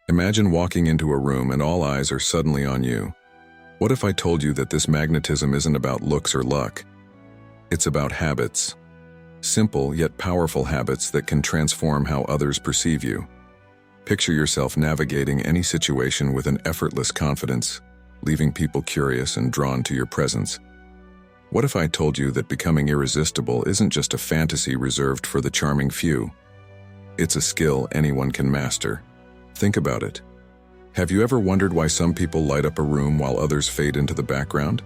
Imagine walking into a room and all eyes are suddenly on you. What if I told you that this magnetism isn't about looks or luck? It's about habits. Simple yet powerful habits that can transform how others perceive you. Picture yourself navigating any situation with an effortless confidence, leaving people curious and drawn to your presence. What if I told you that becoming irresistible isn't just a fantasy reserved for the charming few? It's a skill anyone can master. Think about it. Have you ever wondered why some people light up a room while others fade into the background?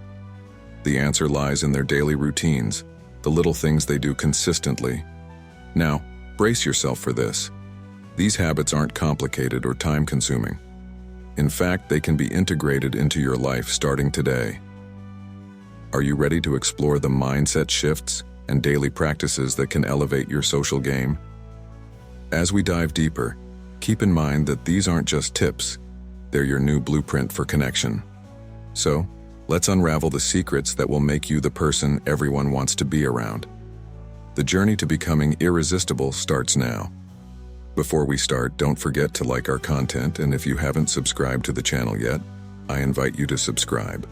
The answer lies in their daily routines, the little things they do consistently. Now, brace yourself for this. These habits aren't complicated or time-consuming. In fact, they can be integrated into your life starting today. Are you ready to explore the mindset shifts and daily practices that can elevate your social game? As we dive deeper, keep in mind that these aren't just tips, they're your new blueprint for connection. So, let's unravel the secrets that will make you the person everyone wants to be around. The journey to becoming irresistible starts now. Before we start, don't forget to like our content, and if you haven't subscribed to the channel yet, I invite you to subscribe.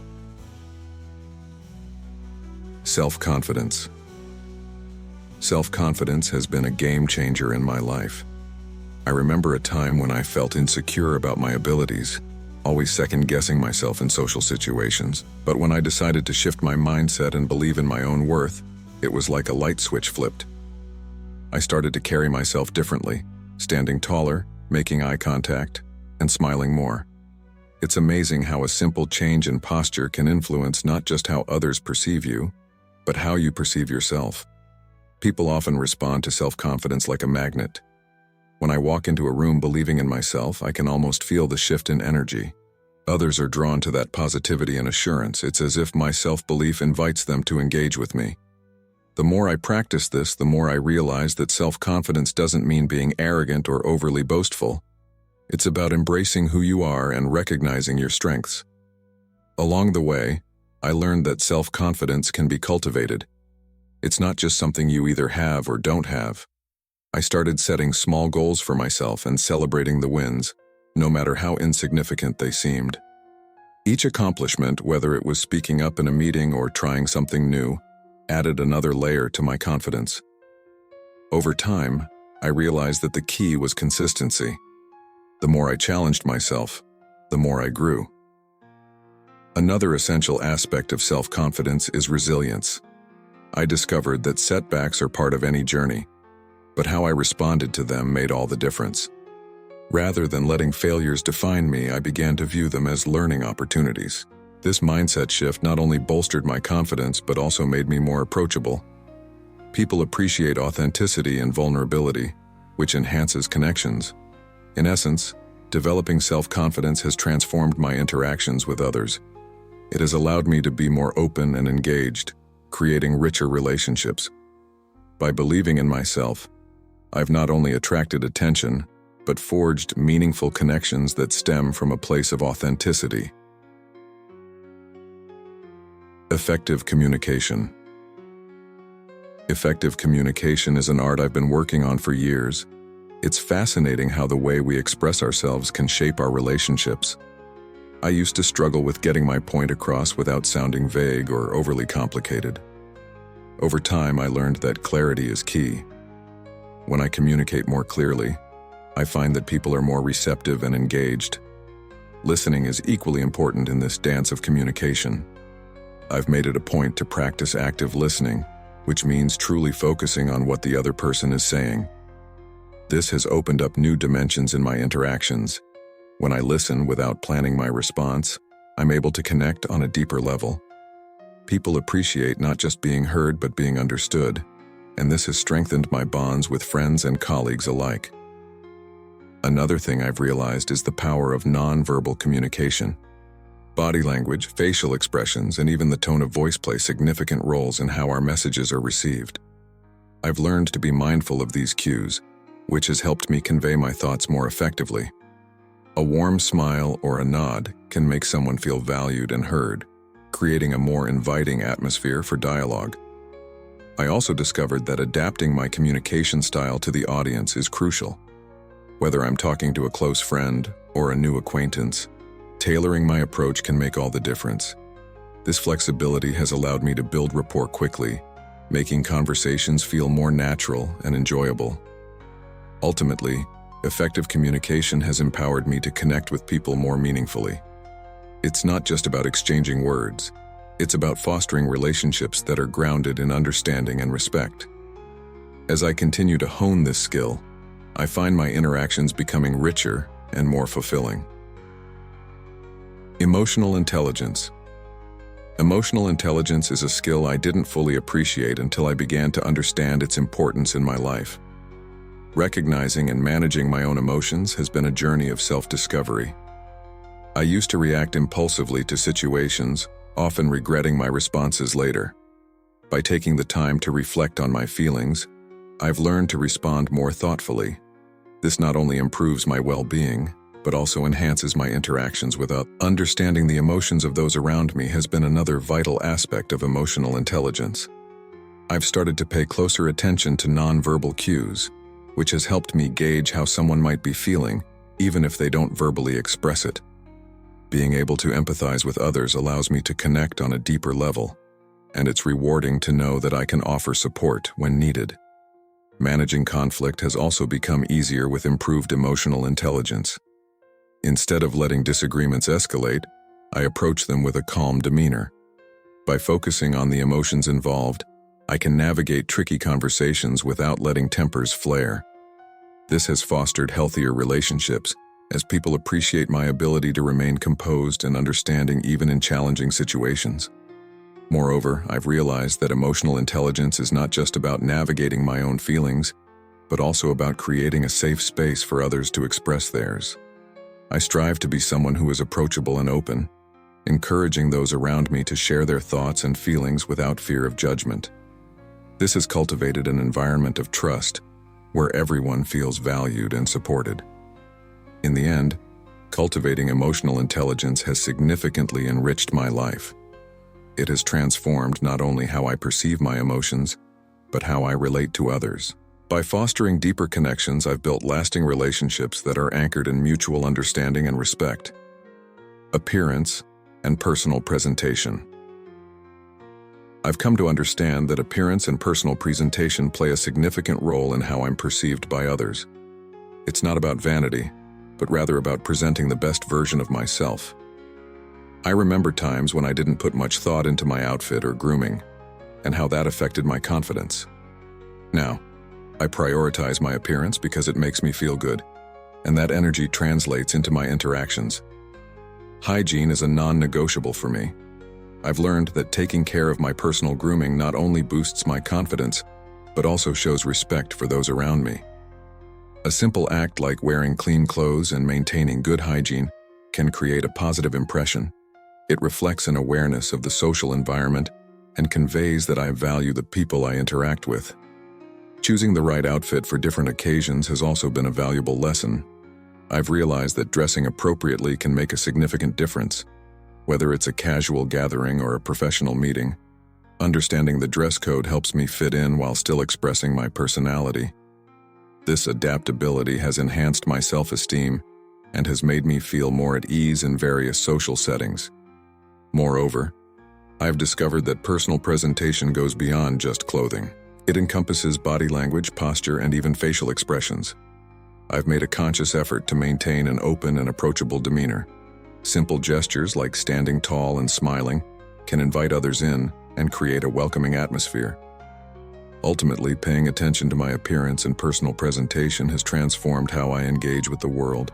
Self-confidence. Self-confidence has been a game changer in my life. I remember a time when I felt insecure about my abilities, always second-guessing myself in social situations. But when I decided to shift my mindset and believe in my own worth, it was like a light switch flipped. I started to carry myself differently, standing taller, making eye contact, and smiling more. It's amazing how a simple change in posture can influence not just how others perceive you, but how you perceive yourself. People often respond to self-confidence like a magnet. When I walk into a room believing in myself, I can almost feel the shift in energy. Others are drawn to that positivity and assurance. It's as if my self-belief invites them to engage with me. The more I practice this, the more I realize that self-confidence doesn't mean being arrogant or overly boastful. It's about embracing who you are and recognizing your strengths. Along the way, I learned that self-confidence can be cultivated. It's not just something you either have or don't have. I started setting small goals for myself and celebrating the wins, no matter how insignificant they seemed. Each accomplishment, whether it was speaking up in a meeting or trying something new, added another layer to my confidence. Over time, I realized that the key was consistency. The more I challenged myself, the more I grew. Another essential aspect of self-confidence is resilience. I discovered that setbacks are part of any journey, but how I responded to them made all the difference. Rather than letting failures define me, I began to view them as learning opportunities. This mindset shift not only bolstered my confidence, but also made me more approachable. People appreciate authenticity and vulnerability, which enhances connections. In essence, developing self-confidence has transformed my interactions with others. It has allowed me to be more open and engaged, creating richer relationships. By believing in myself, I've not only attracted attention, but forged meaningful connections that stem from a place of authenticity. Effective communication. Effective communication is an art I've been working on for years. It's fascinating how the way we express ourselves can shape our relationships. I used to struggle with getting my point across without sounding vague or overly complicated. Over time, I learned that clarity is key. When I communicate more clearly, I find that people are more receptive and engaged. Listening is equally important in this dance of communication. I've made it a point to practice active listening, which means truly focusing on what the other person is saying. This has opened up new dimensions in my interactions. When I listen without planning my response, I'm able to connect on a deeper level. People appreciate not just being heard but being understood, and this has strengthened my bonds with friends and colleagues alike. Another thing I've realized is the power of non-verbal communication. Body language, facial expressions, and even the tone of voice play significant roles in how our messages are received. I've learned to be mindful of these cues, which has helped me convey my thoughts more effectively. A warm smile or a nod can make someone feel valued and heard, creating a more inviting atmosphere for dialogue. I also discovered that adapting my communication style to the audience is crucial. Whether I'm talking to a close friend or a new acquaintance, tailoring my approach can make all the difference. This flexibility has allowed me to build rapport quickly, making conversations feel more natural and enjoyable. Ultimately, effective communication has empowered me to connect with people more meaningfully. It's not just about exchanging words. It's about fostering relationships that are grounded in understanding and respect. As I continue to hone this skill, I find my interactions becoming richer and more fulfilling. Emotional intelligence. Emotional intelligence is a skill I didn't fully appreciate until I began to understand its importance in my life. Recognizing and managing my own emotions has been a journey of self-discovery. I used to react impulsively to situations, often regretting my responses later. By taking the time to reflect on my feelings, I've learned to respond more thoughtfully. This not only improves my well-being, but also enhances my interactions with others. Understanding the emotions of those around me has been another vital aspect of emotional intelligence. I've started to pay closer attention to nonverbal cues, which has helped me gauge how someone might be feeling, even if they don't verbally express it. Being able to empathize with others allows me to connect on a deeper level, and it's rewarding to know that I can offer support when needed. Managing conflict has also become easier with improved emotional intelligence. Instead of letting disagreements escalate, I approach them with a calm demeanor. By focusing on the emotions involved, I can navigate tricky conversations without letting tempers flare. This has fostered healthier relationships, as people appreciate my ability to remain composed and understanding even in challenging situations. Moreover, I've realized that emotional intelligence is not just about navigating my own feelings, but also about creating a safe space for others to express theirs. I strive to be someone who is approachable and open, encouraging those around me to share their thoughts and feelings without fear of judgment. This has cultivated an environment of trust, where everyone feels valued and supported. In the end, cultivating emotional intelligence has significantly enriched my life. It has transformed not only how I perceive my emotions, but how I relate to others. By fostering deeper connections, I've built lasting relationships that are anchored in mutual understanding and respect. Appearance and personal presentation. I've come to understand that appearance and personal presentation play a significant role in how I'm perceived by others. It's not about vanity, but rather about presenting the best version of myself. I remember times when I didn't put much thought into my outfit or grooming, and how that affected my confidence. Now, I prioritize my appearance because it makes me feel good, and that energy translates into my interactions. Hygiene is a non-negotiable for me. I've learned that taking care of my personal grooming not only boosts my confidence, but also shows respect for those around me. A simple act like wearing clean clothes and maintaining good hygiene can create a positive impression. It reflects an awareness of the social environment and conveys that I value the people I interact with. Choosing the right outfit for different occasions has also been a valuable lesson. I've realized that dressing appropriately can make a significant difference. Whether it's a casual gathering or a professional meeting, understanding the dress code helps me fit in while still expressing my personality. This adaptability has enhanced my self-esteem and has made me feel more at ease in various social settings. Moreover, I've discovered that personal presentation goes beyond just clothing. It encompasses body language, posture, and even facial expressions. I've made a conscious effort to maintain an open and approachable demeanor. Simple gestures like standing tall and smiling can invite others in and create a welcoming atmosphere. Ultimately, paying attention to my appearance and personal presentation has transformed how I engage with the world.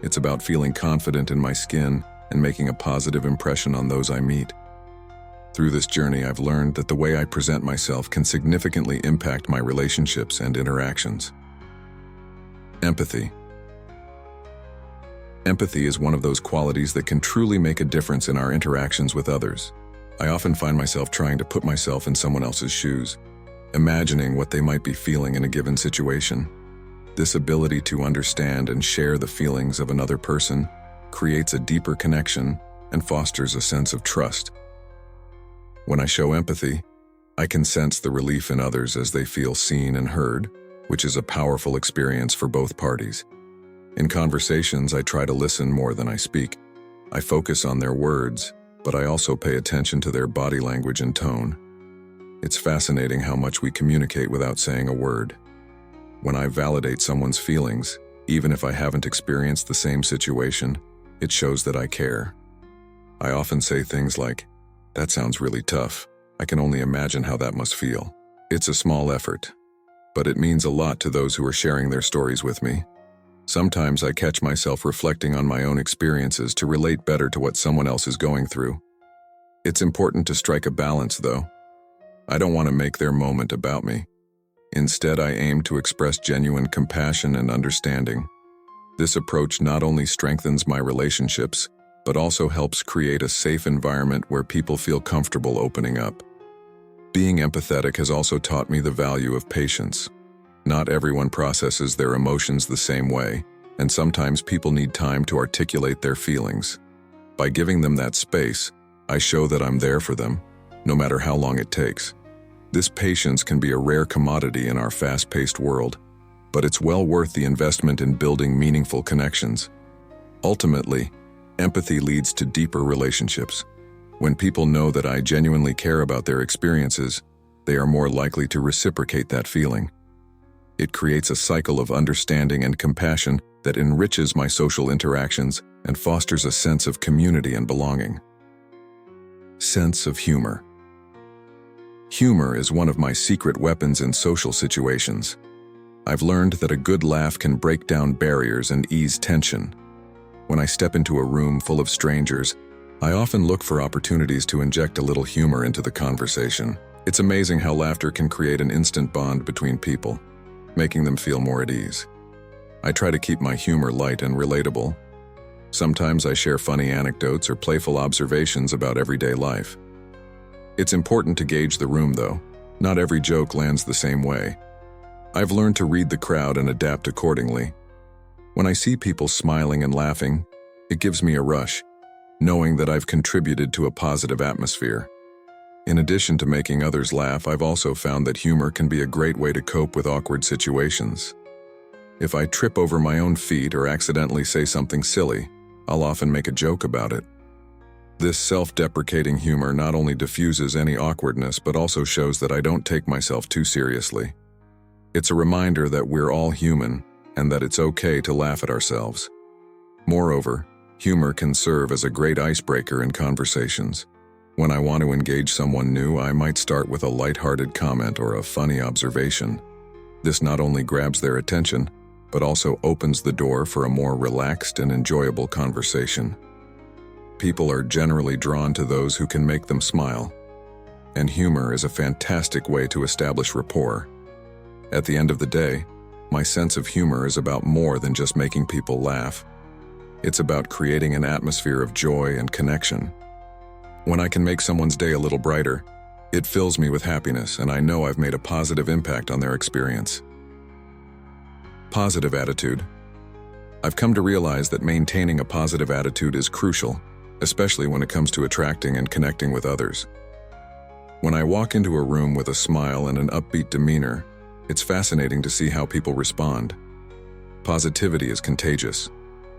It's about feeling confident in my skin and making a positive impression on those I meet. Through this journey, I've learned that the way I present myself can significantly impact my relationships and interactions. Empathy. Empathy is one of those qualities that can truly make a difference in our interactions with others. I often find myself trying to put myself in someone else's shoes, imagining what they might be feeling in a given situation. This ability to understand and share the feelings of another person creates a deeper connection and fosters a sense of trust. When I show empathy, I can sense the relief in others as they feel seen and heard, which is a powerful experience for both parties. In conversations, I try to listen more than I speak. I focus on their words, but I also pay attention to their body language and tone. It's fascinating how much we communicate without saying a word. When I validate someone's feelings, even if I haven't experienced the same situation, it shows that I care. I often say things like, "That sounds really tough. I can only imagine how that must feel." It's a small effort, but it means a lot to those who are sharing their stories with me. Sometimes I catch myself reflecting on my own experiences to relate better to what someone else is going through. It's important to strike a balance, though. I don't want to make their moment about me. Instead, I aim to express genuine compassion and understanding. This approach not only strengthens my relationships, but also helps create a safe environment where people feel comfortable opening up. Being empathetic has also taught me the value of patience. Not everyone processes their emotions the same way, and sometimes people need time to articulate their feelings. By giving them that space, I show that I'm there for them, no matter how long it takes. This patience can be a rare commodity in our fast-paced world, but it's well worth the investment in building meaningful connections. Ultimately, empathy leads to deeper relationships. When people know that I genuinely care about their experiences, they are more likely to reciprocate that feeling. It creates a cycle of understanding and compassion that enriches my social interactions and fosters a sense of community and belonging. Sense of humor. Humor is one of my secret weapons in social situations. I've learned that a good laugh can break down barriers and ease tension. When I step into a room full of strangers, I often look for opportunities to inject a little humor into the conversation. It's amazing how laughter can create an instant bond between people, making them feel more at ease. I try to keep my humor light and relatable. Sometimes I share funny anecdotes or playful observations about everyday life. It's important to gauge the room, though. Not every joke lands the same way. I've learned to read the crowd and adapt accordingly. When I see people smiling and laughing, it gives me a rush, knowing that I've contributed to a positive atmosphere. In addition to making others laugh, I've also found that humor can be a great way to cope with awkward situations. If I trip over my own feet or accidentally say something silly, I'll often make a joke about it. This self-deprecating humor not only diffuses any awkwardness but also shows that I don't take myself too seriously. It's a reminder that we're all human and that it's okay to laugh at ourselves. Moreover, humor can serve as a great icebreaker in conversations. When I want to engage someone new, I might start with a lighthearted comment or a funny observation. This not only grabs their attention, but also opens the door for a more relaxed and enjoyable conversation. People are generally drawn to those who can make them smile, and humor is a fantastic way to establish rapport. At the end of the day, my sense of humor is about more than just making people laugh. It's about creating an atmosphere of joy and connection. When I can make someone's day a little brighter, it fills me with happiness, and I know I've made a positive impact on their experience. Positive attitude. I've come to realize that maintaining a positive attitude is crucial, especially when it comes to attracting and connecting with others. When I walk into a room with a smile and an upbeat demeanor, it's fascinating to see how people respond. Positivity is contagious.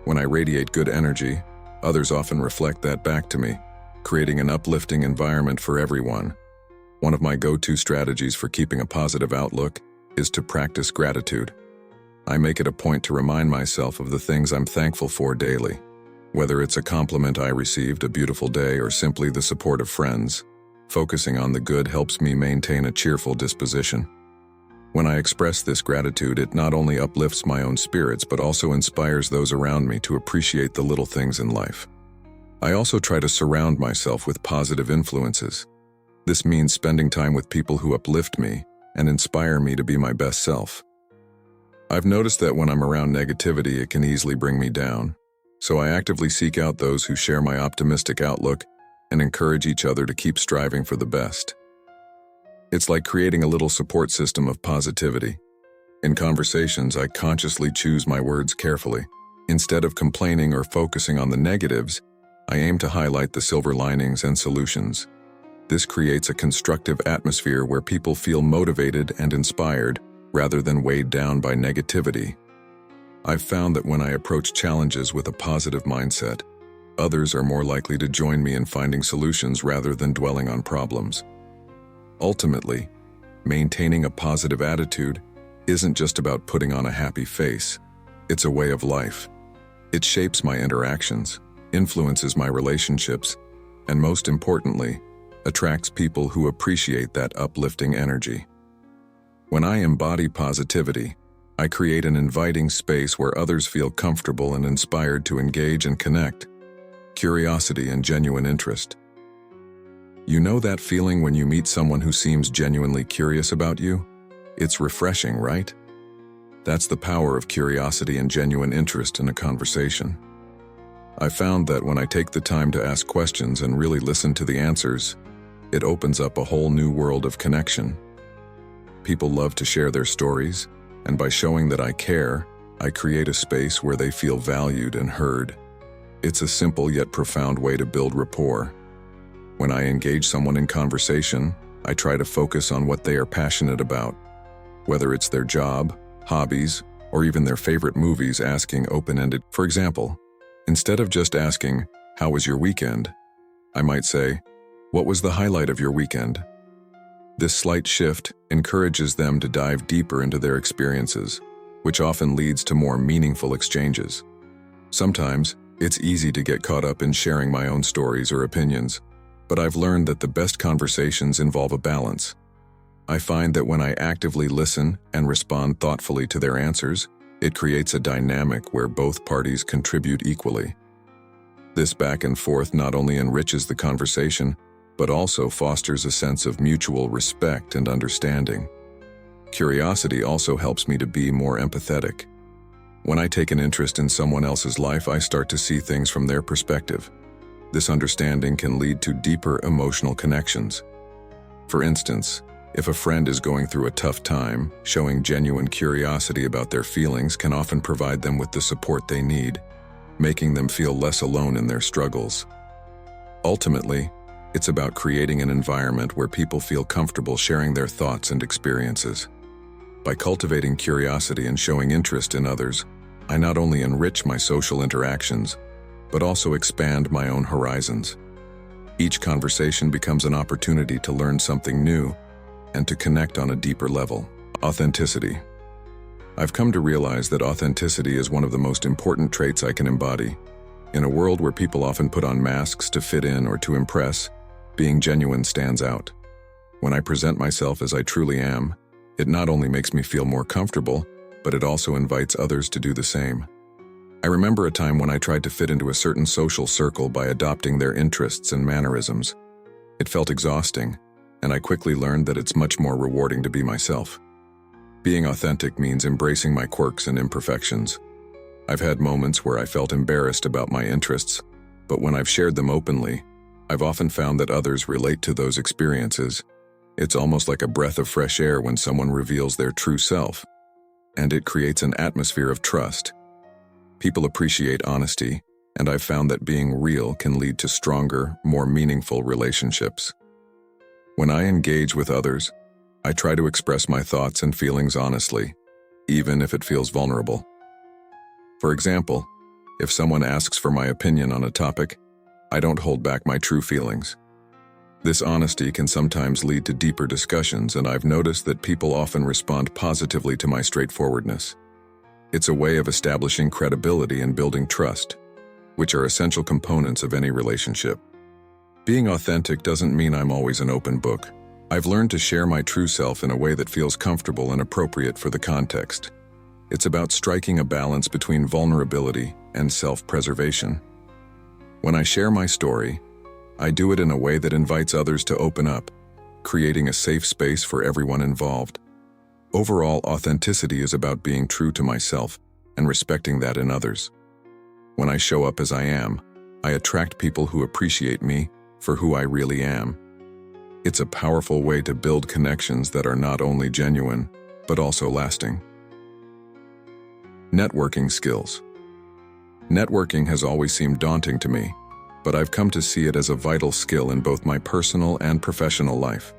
When I radiate good energy, others often reflect that back to me, creating an uplifting environment for everyone. One of my go-to strategies for keeping a positive outlook is to practice gratitude. I make it a point to remind myself of the things I'm thankful for daily. Whether it's a compliment I received, a beautiful day, or simply the support of friends, focusing on the good helps me maintain a cheerful disposition. When I express this gratitude, it not only uplifts my own spirits but also inspires those around me to appreciate the little things in life. I also try to surround myself with positive influences. This means spending time with people who uplift me and inspire me to be my best self. I've noticed that when I'm around negativity, it can easily bring me down. So I actively seek out those who share my optimistic outlook and encourage each other to keep striving for the best. It's like creating a little support system of positivity. In conversations, I consciously choose my words carefully. Instead of complaining or focusing on the negatives, I aim to highlight the silver linings and solutions. This creates a constructive atmosphere where people feel motivated and inspired rather than weighed down by negativity. I've found that when I approach challenges with a positive mindset, others are more likely to join me in finding solutions rather than dwelling on problems. Ultimately, maintaining a positive attitude isn't just about putting on a happy face. It's a way of life. It shapes my interactions, influences my relationships, and most importantly, attracts people who appreciate that uplifting energy. When I embody positivity, I create an inviting space where others feel comfortable and inspired to engage and connect. Curiosity and genuine interest. You know that feeling when you meet someone who seems genuinely curious about you? It's refreshing, right? That's the power of curiosity and genuine interest in a conversation. I found that when I take the time to ask questions and really listen to the answers, it opens up a whole new world of connection. People love to share their stories, and by showing that I care, I create a space where they feel valued and heard. It's a simple yet profound way to build rapport. When I engage someone in conversation, I try to focus on what they are passionate about, whether it's their job, hobbies, or even their favorite movies. Asking open-ended. For example, instead of just asking, "How was your weekend?" I might say, "What was the highlight of your weekend?" This slight shift encourages them to dive deeper into their experiences, which often leads to more meaningful exchanges. Sometimes, it's easy to get caught up in sharing my own stories or opinions, but I've learned that the best conversations involve a balance. I find that when I actively listen and respond thoughtfully to their answers, it creates a dynamic where both parties contribute equally. This back and forth not only enriches the conversation, but also fosters a sense of mutual respect and understanding. Curiosity also helps me to be more empathetic. When I take an interest in someone else's life, I start to see things from their perspective. This understanding can lead to deeper emotional connections. For instance, if a friend is going through a tough time, showing genuine curiosity about their feelings can often provide them with the support they need, making them feel less alone in their struggles. Ultimately, it's about creating an environment where people feel comfortable sharing their thoughts and experiences. By cultivating curiosity and showing interest in others, I not only enrich my social interactions, but also expand my own horizons. Each conversation becomes an opportunity to learn something new and to connect on a deeper level. Authenticity. I've come to realize that authenticity is one of the most important traits I can embody. In a world where people often put on masks to fit in or to impress, being genuine stands out. When I present myself as I truly am, it not only makes me feel more comfortable, but it also invites others to do the same. I remember a time when I tried to fit into a certain social circle by adopting their interests and mannerisms. It felt exhausting, and I quickly learned that it's much more rewarding to be myself. Being authentic means embracing my quirks and imperfections. I've had moments where I felt embarrassed about my interests, but when I've shared them openly, I've often found that others relate to those experiences. It's almost like a breath of fresh air when someone reveals their true self, and it creates an atmosphere of trust. People appreciate honesty, and I've found that being real can lead to stronger, more meaningful relationships. When I engage with others, I try to express my thoughts and feelings honestly, even if it feels vulnerable. For example, if someone asks for my opinion on a topic, I don't hold back my true feelings. This honesty can sometimes lead to deeper discussions, and I've noticed that people often respond positively to my straightforwardness. It's a way of establishing credibility and building trust, which are essential components of any relationship. Being authentic doesn't mean I'm always an open book. I've learned to share my true self in a way that feels comfortable and appropriate for the context. It's about striking a balance between vulnerability and self-preservation. When I share my story, I do it in a way that invites others to open up, creating a safe space for everyone involved. Overall, authenticity is about being true to myself and respecting that in others. When I show up as I am, I attract people who appreciate me for who I really am. It's a powerful way to build connections that are not only genuine, but also lasting. Networking skills. Networking has always seemed daunting to me, but I've come to see it as a vital skill in both my personal and professional life.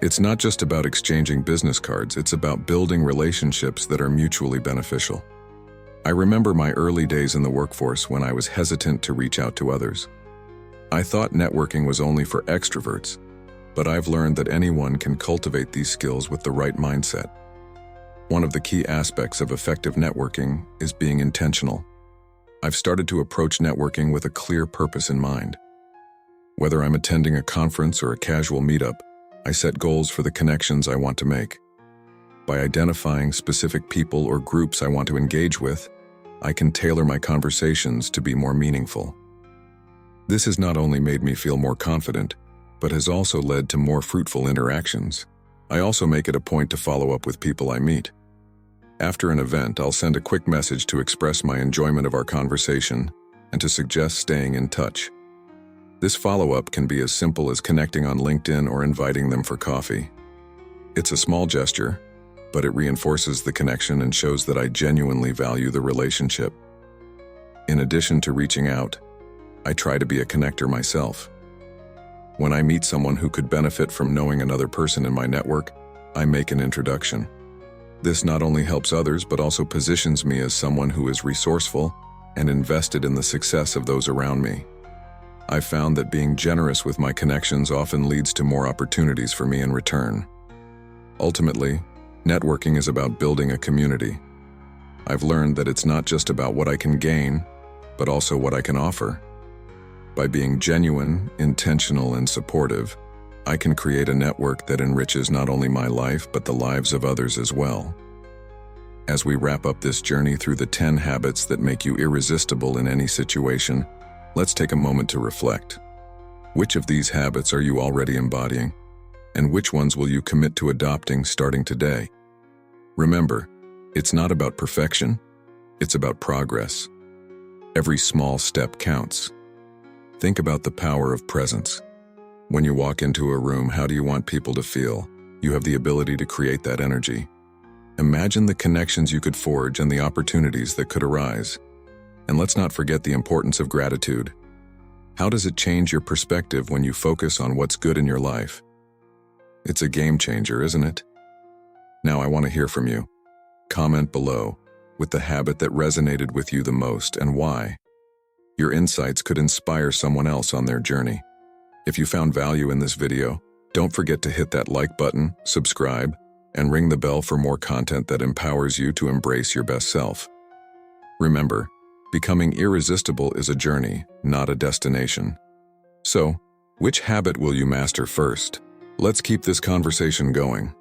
It's not just about exchanging business cards, it's about building relationships that are mutually beneficial. I remember my early days in the workforce when I was hesitant to reach out to others. I thought networking was only for extroverts, but I've learned that anyone can cultivate these skills with the right mindset. One of the key aspects of effective networking is being intentional. I've started to approach networking with a clear purpose in mind. Whether I'm attending a conference or a casual meetup, I set goals for the connections I want to make. By identifying specific people or groups I want to engage with, I can tailor my conversations to be more meaningful. This has not only made me feel more confident, but has also led to more fruitful interactions. I also make it a point to follow up with people I meet. After an event, I'll send a quick message to express my enjoyment of our conversation and to suggest staying in touch. This follow-up can be as simple as connecting on LinkedIn or inviting them for coffee. It's a small gesture, but it reinforces the connection and shows that I genuinely value the relationship. In addition to reaching out, I try to be a connector myself. When I meet someone who could benefit from knowing another person in my network, I make an introduction. This not only helps others, but also positions me as someone who is resourceful and invested in the success of those around me. I've found that being generous with my connections often leads to more opportunities for me in return. Ultimately, networking is about building a community. I've learned that it's not just about what I can gain, but also what I can offer. By being genuine, intentional, and supportive, I can create a network that enriches not only my life, but the lives of others as well. As we wrap up this journey through the 10 habits that make you irresistible in any situation, let's take a moment to reflect. Which of these habits are you already embodying? And which ones will you commit to adopting starting today? Remember, it's not about perfection, it's about progress. Every small step counts. Think about the power of presence. When you walk into a room, how do you want people to feel? You have the ability to create that energy. Imagine the connections you could forge and the opportunities that could arise. And let's not forget the importance of gratitude. How does it change your perspective when you focus on what's good in your life? It's a game changer, isn't it? Now I want to hear from you. Comment below with the habit that resonated with you the most and why. Your insights could inspire someone else on their journey. If you found value in this video, don't forget to hit that like button, subscribe, and ring the bell for more content that empowers you to embrace your best self. Remember, becoming irresistible is a journey, not a destination. So, which habit will you master first? Let's keep this conversation going.